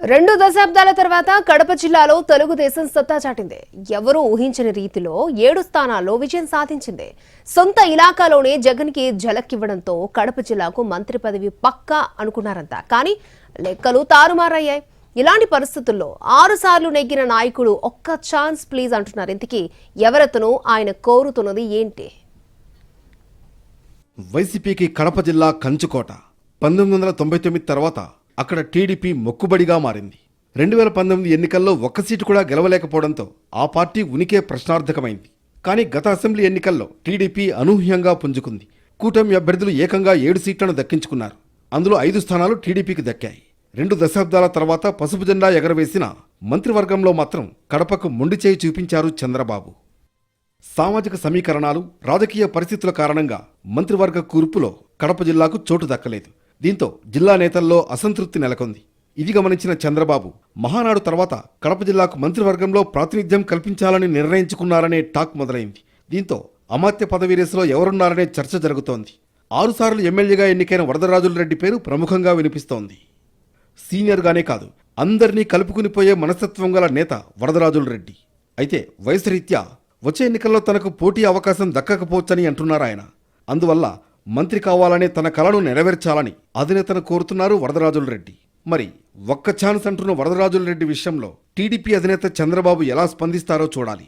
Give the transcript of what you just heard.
రెండు దశాబ్దాల తర్వాత కడప జిల్లాలో తెలుగుదేశం సత్తా చాటింది. ఎవరూ ఊహించని రీతిలో 7 స్థానాల్లో విజయం సాధించింది. సొంత ఇలాకాలోనే జగన్ కి ఝలక్కివ్వడంతో కడప జిల్లాకు మంత్రి పదవి పక్కా అనుకున్నారంతా. కానీ లెక్కలు తారుమారయ్యాయి. ఇలాంటి పరిస్థితుల్లో 6 సార్లు నెగ్గిన నాయకుడు ఒక్క ఛాన్స్ ప్లీజ్ అంటున్నారు. ఇంతకీ ఎవరతను, ఆయన కోరుతున్నది ఏంటి? వైసీపీకి కడప జిల్లా కంచుకోట. 1999 తర్వాత అక్కడ టీడీపీ మొక్కుబడిగా మారింది. 2019 ఎన్నికల్లో ఒక్క సీటు కూడా గెలవలేకపోవడంతో ఆ పార్టీ ఉనికే ప్రశ్నార్థకమైంది. కానీ గత అసెంబ్లీ ఎన్నికల్లో టీడీపీ అనూహ్యంగా పుంజుకుంది. కూటమి అభ్యర్థులు ఏకంగా 7 సీట్లను దక్కించుకున్నారు. అందులో 5 స్థానాలు టీడీపీకి దక్కాయి. 2 దశాబ్దాల తర్వాత పసుపు జెండా ఎగరవేసిన మంత్రివర్గంలో మాత్రం కడపకు మొండి చేయి చూపించారు చంద్రబాబు. సామాజిక సమీకరణాలు, రాజకీయ పరిస్థితుల కారణంగా మంత్రివర్గ కూర్పులో కడప జిల్లాకు చోటు దక్కలేదు. దీంతో జిల్లా నేతల్లో అసంతృప్తి నెలకొంది. ఇది గమనించిన చంద్రబాబు మహానాడు తర్వాత కడప జిల్లాకు మంత్రివర్గంలో ప్రాతినిధ్యం కల్పించాలని నిర్ణయించుకున్నారనే టాక్ మొదలైంది. దీంతో అమాత్య పదవి రేసులో ఎవరున్నారనే చర్చ జరుగుతోంది. 6 సార్లు ఎమ్మెల్యేగా ఎన్నికైన వరదరాజులరెడ్డి పేరు ప్రముఖంగా వినిపిస్తోంది. సీనియర్గానే కాదు, అందరినీ కలుపుకునిపోయే మనస్తత్వం గల నేత వరదరాజులరెడ్డి. అయితే వయసు రీత్యా వచ్చే ఎన్నికల్లో తనకు పోటీ అవకాశం దక్కకపోవచ్చని అంటున్నారాయన. అందువల్ల మంత్రి కావాలనే తన కలను నెరవేర్చాలని అధినేతను కోరుతున్నారు వరదరాజులరెడ్డి. మరి ఒక్క ఛాన్స్ అంటున్న వరదరాజులరెడ్డి విషయంలో టీడీపీ అధినేత చంద్రబాబు ఎలా స్పందిస్తారో చూడాలి.